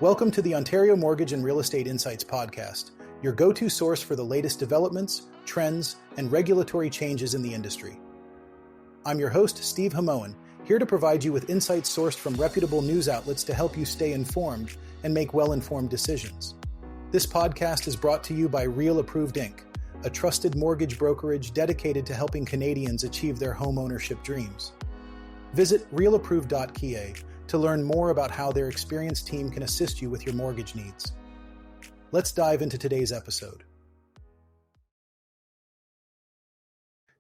Welcome to the Ontario Mortgage and Real Estate Insights podcast, your go-to source for the latest developments, trends, and regulatory changes in the industry. I'm your host, Steve Hamoan, here to provide you with insights sourced from reputable news outlets to help you stay informed and make well-informed decisions. This podcast is brought to you by Real Approved Inc., a trusted mortgage brokerage dedicated to helping Canadians achieve their homeownership dreams. Visit realapproved.ca to learn more about how their experienced team can assist you with your mortgage needs. Let's dive into today's episode.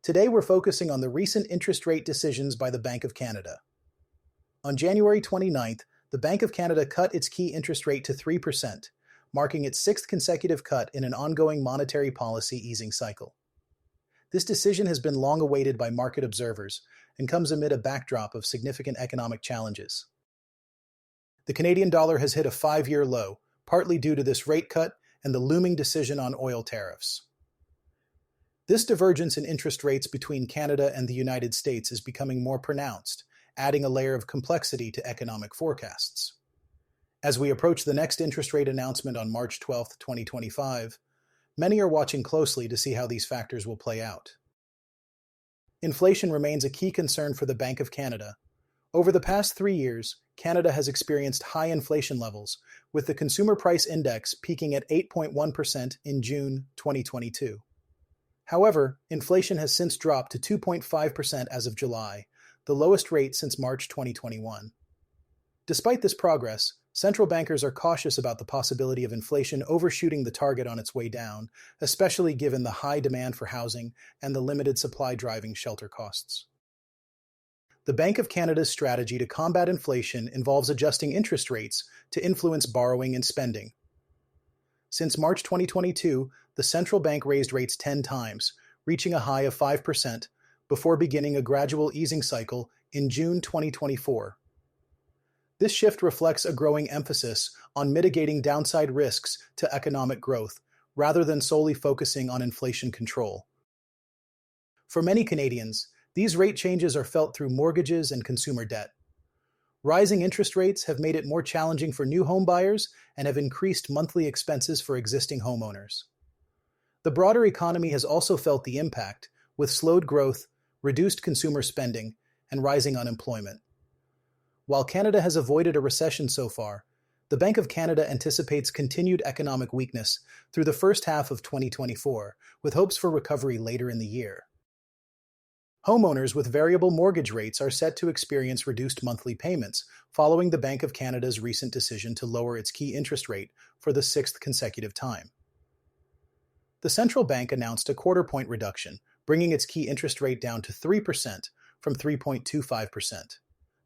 Today we're focusing on the recent interest rate decisions by the Bank of Canada. On January 29th, the Bank of Canada cut its key interest rate to 3%, marking its sixth consecutive cut in an ongoing monetary policy easing cycle. This decision has been long awaited by market observers and comes amid a backdrop of significant economic challenges. The Canadian dollar has hit a 5-year low, partly due to this rate cut and the looming decision on oil tariffs. This divergence in interest rates between Canada and the United States is becoming more pronounced, adding a layer of complexity to economic forecasts. As we approach the next interest rate announcement on March 12, 2025, many are watching closely to see how these factors will play out. Inflation remains a key concern for the Bank of Canada. Over the past 3 years, Canada has experienced high inflation levels, with the Consumer Price Index peaking at 8.1% in June 2022. However, inflation has since dropped to 2.5% as of July, the lowest rate since March 2021. Despite this progress, central bankers are cautious about the possibility of inflation overshooting the target on its way down, especially given the high demand for housing and the limited supply driving shelter costs. The Bank of Canada's strategy to combat inflation involves adjusting interest rates to influence borrowing and spending. Since March 2022, the central bank raised rates 10 times, reaching a high of 5%, before beginning a gradual easing cycle in June 2024. This shift reflects a growing emphasis on mitigating downside risks to economic growth, rather than solely focusing on inflation control. For many Canadians, these rate changes are felt through mortgages and consumer debt. Rising interest rates have made it more challenging for new home buyers and have increased monthly expenses for existing homeowners. The broader economy has also felt the impact, with slowed growth, reduced consumer spending, and rising unemployment. While Canada has avoided a recession so far, the Bank of Canada anticipates continued economic weakness through the first half of 2024, with hopes for recovery later in the year. Homeowners with variable mortgage rates are set to experience reduced monthly payments following the Bank of Canada's recent decision to lower its key interest rate for the sixth consecutive time. The central bank announced a quarter-point reduction, bringing its key interest rate down to 3% from 3.25%.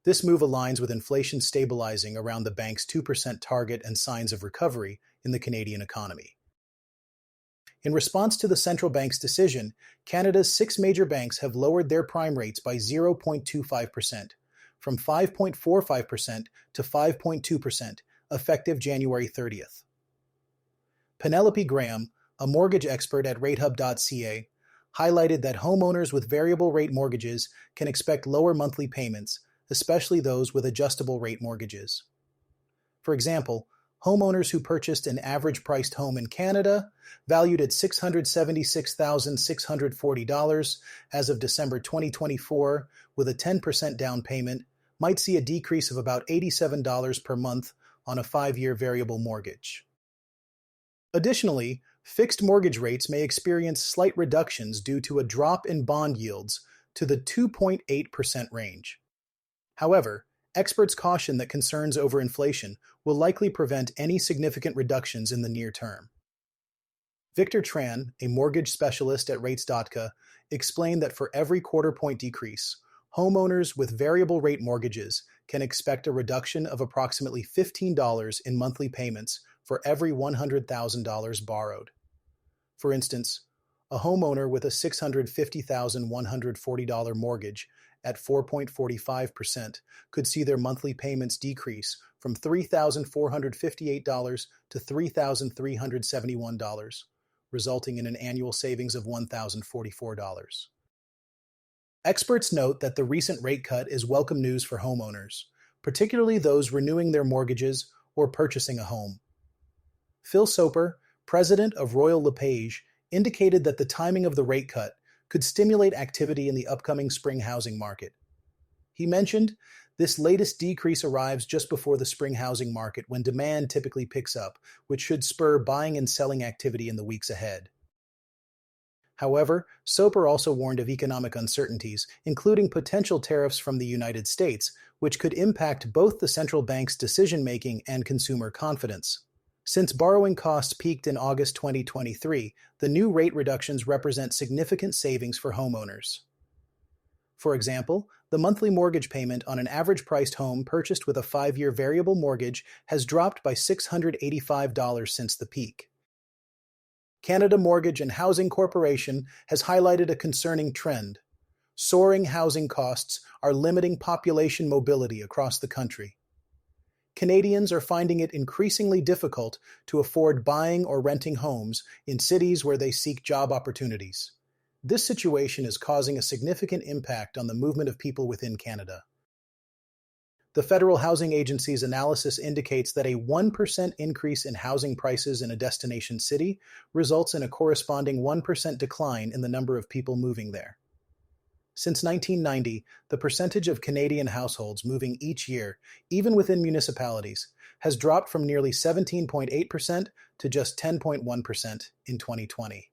This move aligns with inflation stabilizing around the bank's 2% target and signs of recovery in the Canadian economy. In response to the central bank's decision, Canada's 6 major banks have lowered their prime rates by 0.25%, from 5.45% to 5.2%, effective January 30th. Penelope Graham, a mortgage expert at ratehub.ca, highlighted that homeowners with variable rate mortgages can expect lower monthly payments, especially those with adjustable rate mortgages. For example, homeowners who purchased an average-priced home in Canada, valued at $676,640 as of December 2024, with a 10% down payment, might see a decrease of about $87 per month on a 5-year variable mortgage. Additionally, fixed mortgage rates may experience slight reductions due to a drop in bond yields to the 2.8% range. However, experts caution that concerns over inflation will likely prevent any significant reductions in the near term. Victor Tran, a mortgage specialist at Rates.ca, explained that for every quarter-point decrease, homeowners with variable rate mortgages can expect a reduction of approximately $15 in monthly payments for every $100,000 borrowed. For instance, a homeowner with a $650,140 mortgage at 4.45% could see their monthly payments decrease from $3,458 to $3,371, resulting in an annual savings of $1,044. Experts note that the recent rate cut is welcome news for homeowners, particularly those renewing their mortgages or purchasing a home. Phil Soper, president of Royal LePage, indicated that the timing of the rate cut could stimulate activity in the upcoming spring housing market. He mentioned, "This latest decrease arrives just before the spring housing market when demand typically picks up, which should spur buying and selling activity in the weeks ahead." However, Soper also warned of economic uncertainties, including potential tariffs from the United States, which could impact both the central bank's decision-making and consumer confidence. Since borrowing costs peaked in August 2023, the new rate reductions represent significant savings for homeowners. For example, the monthly mortgage payment on an average-priced home purchased with a 5-year variable mortgage has dropped by $685 since the peak. Canada Mortgage and Housing Corporation has highlighted a concerning trend. Soaring housing costs are limiting population mobility across the country. Canadians are finding it increasingly difficult to afford buying or renting homes in cities where they seek job opportunities. This situation is causing a significant impact on the movement of people within Canada. The Federal Housing Agency's analysis indicates that a 1% increase in housing prices in a destination city results in a corresponding 1% decline in the number of people moving there. Since 1990, the percentage of Canadian households moving each year, even within municipalities, has dropped from nearly 17.8% to just 10.1% in 2020.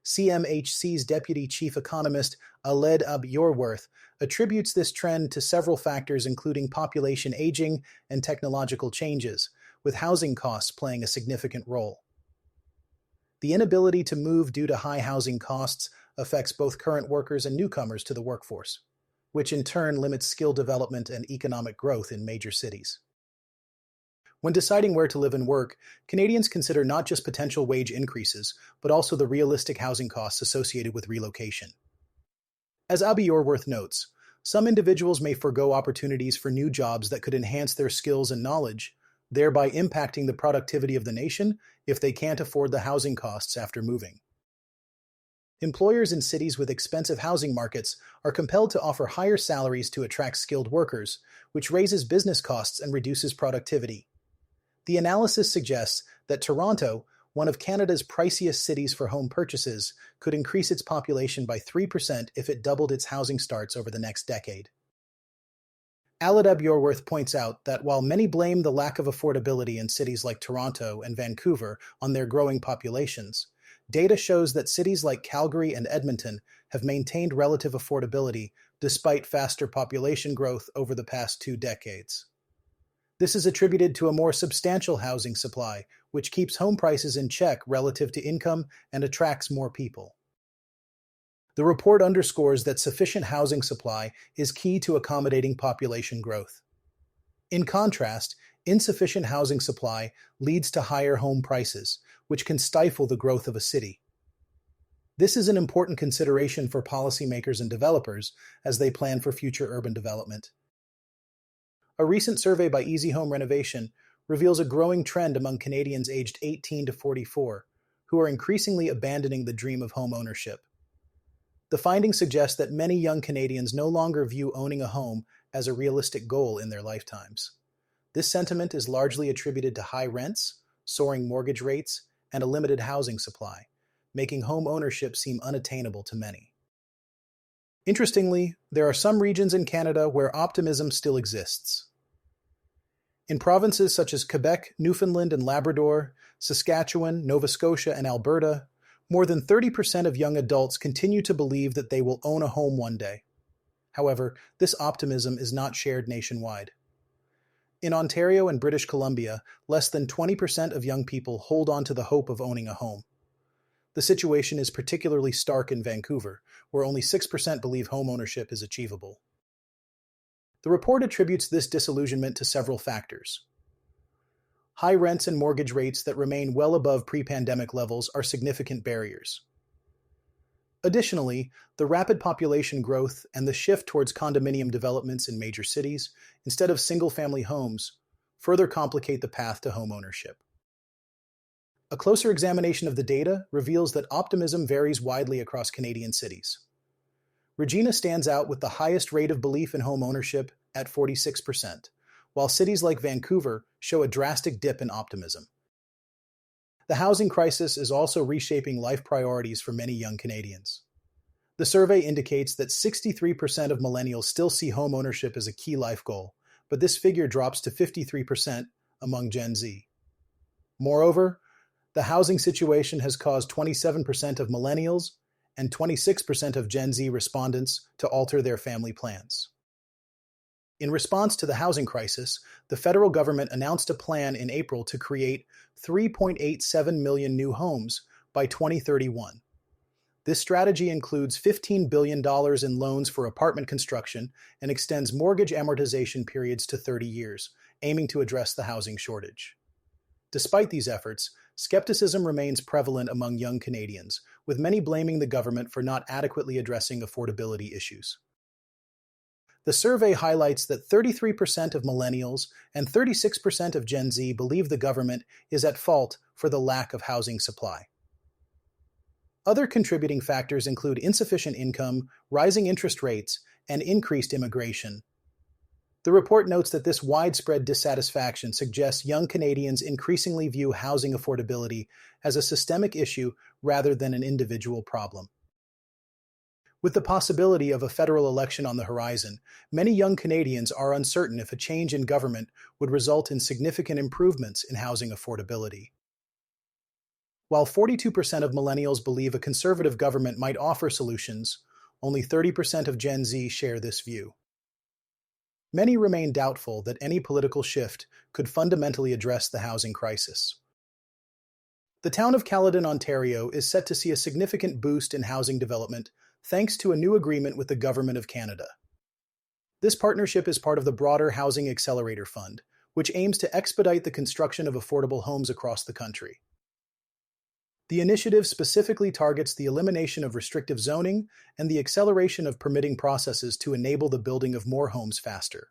CMHC's Deputy Chief Economist Aled Abyorworth attributes this trend to several factors including population aging and technological changes, with housing costs playing a significant role. The inability to move due to high housing costs affects both current workers and newcomers to the workforce, which in turn limits skill development and economic growth in major cities. When deciding where to live and work, Canadians consider not just potential wage increases, but also the realistic housing costs associated with relocation. As Abyorworth notes, some individuals may forego opportunities for new jobs that could enhance their skills and knowledge, thereby impacting the productivity of the nation if they can't afford the housing costs after moving. Employers in cities with expensive housing markets are compelled to offer higher salaries to attract skilled workers, which raises business costs and reduces productivity. The analysis suggests that Toronto, one of Canada's priciest cities for home purchases, could increase its population by 3% if it doubled its housing starts over the next decade. Aled Abyorworth points out that while many blame the lack of affordability in cities like Toronto and Vancouver on their growing populations, data shows that cities like Calgary and Edmonton have maintained relative affordability despite faster population growth over the past 2 decades. This is attributed to a more substantial housing supply, which keeps home prices in check relative to income and attracts more people. The report underscores that sufficient housing supply is key to accommodating population growth. In contrast, insufficient housing supply leads to higher home prices, which can stifle the growth of a city. This is an important consideration for policymakers and developers as they plan for future urban development. A recent survey by Easy Home Renovation reveals a growing trend among Canadians aged 18 to 44, who are increasingly abandoning the dream of home ownership. The findings suggest that many young Canadians no longer view owning a home as a realistic goal in their lifetimes. This sentiment is largely attributed to high rents, soaring mortgage rates, and a limited housing supply, making home ownership seem unattainable to many. Interestingly, there are some regions in Canada where optimism still exists. In provinces such as Quebec, Newfoundland and Labrador, Saskatchewan, Nova Scotia, and Alberta, more than 30% of young adults continue to believe that they will own a home one day. However, this optimism is not shared nationwide. In Ontario and British Columbia, less than 20% of young people hold on to the hope of owning a home. The situation is particularly stark in Vancouver, where only 6% believe homeownership is achievable. The report attributes this disillusionment to several factors. High rents and mortgage rates that remain well above pre-pandemic levels are significant barriers. Additionally, the rapid population growth and the shift towards condominium developments in major cities instead of single-family homes further complicate the path to homeownership. A closer examination of the data reveals that optimism varies widely across Canadian cities. Regina stands out with the highest rate of belief in home ownership at 46%, while cities like Vancouver show a drastic dip in optimism. The housing crisis is also reshaping life priorities for many young Canadians. The survey indicates that 63% of millennials still see homeownership as a key life goal, but this figure drops to 53% among Gen Z. Moreover, the housing situation has caused 27% of millennials and 26% of Gen Z respondents to alter their family plans. In response to the housing crisis, the federal government announced a plan in April to create 3.87 million new homes by 2031. This strategy includes $15 billion in loans for apartment construction and extends mortgage amortization periods to 30 years, aiming to address the housing shortage. Despite these efforts, skepticism remains prevalent among young Canadians, with many blaming the government for not adequately addressing affordability issues. The survey highlights that 33% of millennials and 36% of Gen Z believe the government is at fault for the lack of housing supply. Other contributing factors include insufficient income, rising interest rates, and increased immigration. The report notes that this widespread dissatisfaction suggests young Canadians increasingly view housing affordability as a systemic issue rather than an individual problem. With the possibility of a federal election on the horizon, many young Canadians are uncertain if a change in government would result in significant improvements in housing affordability. While 42% of millennials believe a conservative government might offer solutions, only 30% of Gen Z share this view. Many remain doubtful that any political shift could fundamentally address the housing crisis. The town of Caledon, Ontario, is set to see a significant boost in housing development thanks to a new agreement with the Government of Canada. This partnership is part of the broader Housing Accelerator Fund, which aims to expedite the construction of affordable homes across the country. The initiative specifically targets the elimination of restrictive zoning and the acceleration of permitting processes to enable the building of more homes faster.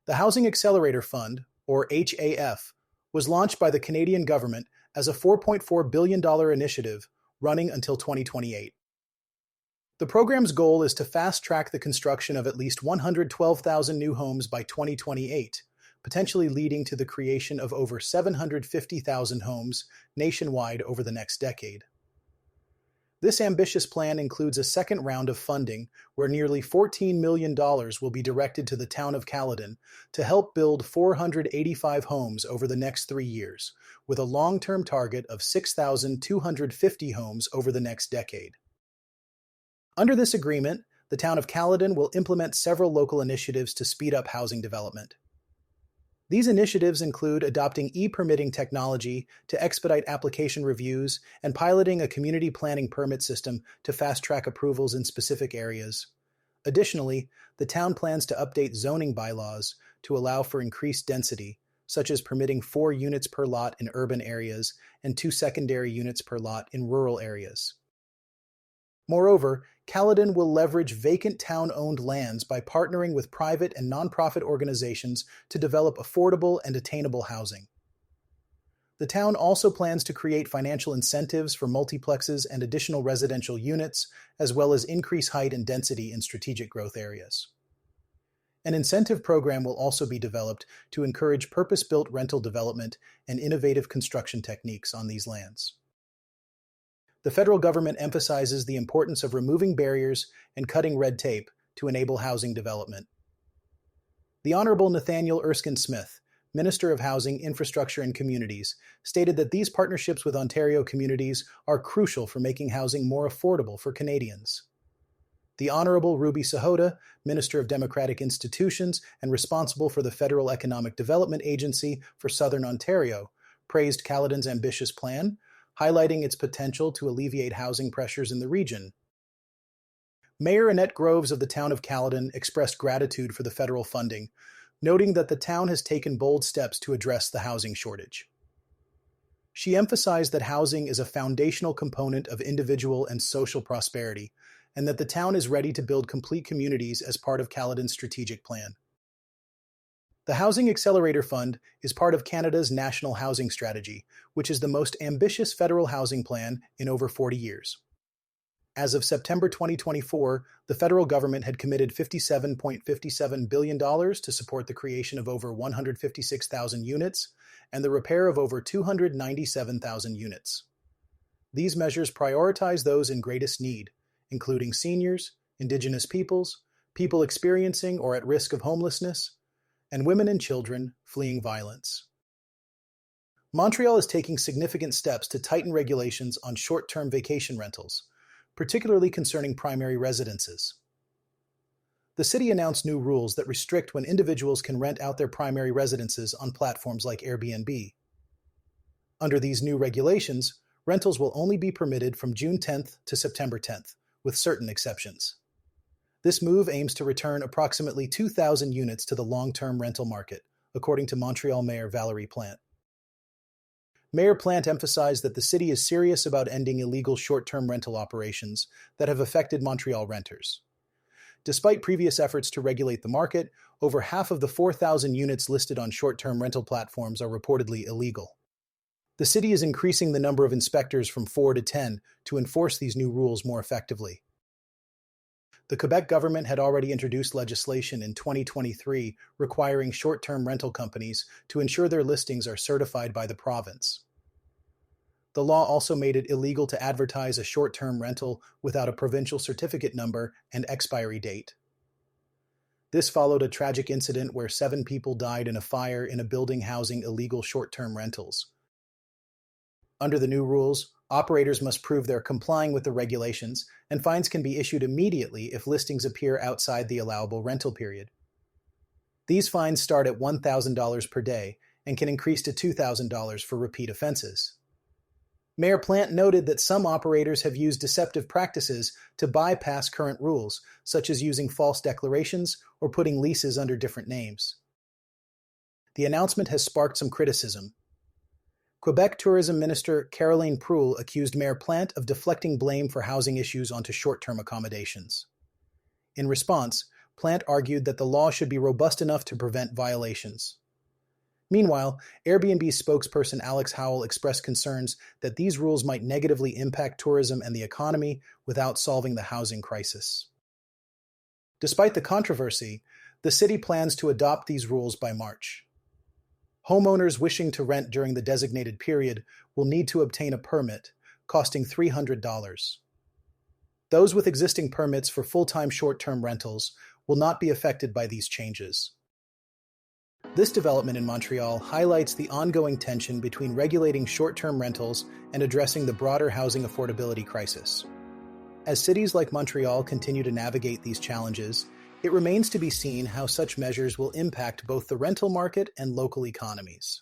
The Housing Accelerator Fund, or HAF, was launched by the Canadian government as a $4.4 billion initiative running until 2028. The program's goal is to fast-track the construction of at least 112,000 new homes by 2028, potentially leading to the creation of over 750,000 homes nationwide over the next decade. This ambitious plan includes a second round of funding where nearly $14 million will be directed to the town of Caledon to help build 485 homes over the next 3 years, with a long-term target of 6,250 homes over the next decade. Under this agreement, the town of Caledon will implement several local initiatives to speed up housing development. These initiatives include adopting e-permitting technology to expedite application reviews and piloting a community planning permit system to fast-track approvals in specific areas. Additionally, the town plans to update zoning bylaws to allow for increased density, such as permitting 4 units per lot in urban areas and 2 secondary units per lot in rural areas. Moreover, Caledon will leverage vacant town-owned lands by partnering with private and nonprofit organizations to develop affordable and attainable housing. The town also plans to create financial incentives for multiplexes and additional residential units, as well as increase height and density in strategic growth areas. An incentive program will also be developed to encourage purpose-built rental development and innovative construction techniques on these lands. The federal government emphasizes the importance of removing barriers and cutting red tape to enable housing development. The Honorable Nathaniel Erskine Smith, Minister of Housing, Infrastructure and Communities, stated that these partnerships with Ontario communities are crucial for making housing more affordable for Canadians. The Honorable Ruby Sahota, Minister of Democratic Institutions and responsible for the Federal Economic Development Agency for Southern Ontario, praised Caledon's ambitious plan, highlighting its potential to alleviate housing pressures in the region. Mayor Annette Groves of the town of Caledon expressed gratitude for the federal funding, noting that the town has taken bold steps to address the housing shortage. She emphasized that housing is a foundational component of individual and social prosperity, and that the town is ready to build complete communities as part of Caledon's strategic plan. The Housing Accelerator Fund is part of Canada's National Housing Strategy, which is the most ambitious federal housing plan in over 40 years. As of September 2024, the federal government had committed $57.57 billion to support the creation of over 156,000 units and the repair of over 297,000 units. These measures prioritize those in greatest need, including seniors, indigenous peoples, people experiencing or at risk of homelessness, and women and children fleeing violence. Montreal is taking significant steps to tighten regulations on short-term vacation rentals, particularly concerning primary residences. The city announced new rules that restrict when individuals can rent out their primary residences on platforms like Airbnb. Under these new regulations, rentals will only be permitted from June 10th to September 10th, with certain exceptions. This move aims to return approximately 2,000 units to the long-term rental market, according to Montreal Mayor Valérie Plante. Mayor Plante emphasized that the city is serious about ending illegal short-term rental operations that have affected Montreal renters. Despite previous efforts to regulate the market, over half of the 4,000 units listed on short-term rental platforms are reportedly illegal. The city is increasing the number of inspectors from 4 to 10 to enforce these new rules more effectively. The Quebec government had already introduced legislation in 2023 requiring short-term rental companies to ensure their listings are certified by the province. The law also made it illegal to advertise a short-term rental without a provincial certificate number and expiry date. This followed a tragic incident where 7 people died in a fire in a building housing illegal short-term rentals. Under the new rules, operators must prove they're complying with the regulations, and fines can be issued immediately if listings appear outside the allowable rental period. These fines start at $1,000 per day and can increase to $2,000 for repeat offenses. Mayor Plante noted that some operators have used deceptive practices to bypass current rules, such as using false declarations or putting leases under different names. The announcement has sparked some criticism. Quebec Tourism Minister Caroline Proulx accused Mayor Plante of deflecting blame for housing issues onto short-term accommodations. In response, Plante argued that the law should be robust enough to prevent violations. Meanwhile, Airbnb spokesperson Alex Howell expressed concerns that these rules might negatively impact tourism and the economy without solving the housing crisis. Despite the controversy, the city plans to adopt these rules by March. Homeowners wishing to rent during the designated period will need to obtain a permit, costing $300. Those with existing permits for full-time short-term rentals will not be affected by these changes. This development in Montreal highlights the ongoing tension between regulating short-term rentals and addressing the broader housing affordability crisis. As cities like Montreal continue to navigate these challenges, it remains to be seen how such measures will impact both the rental market and local economies.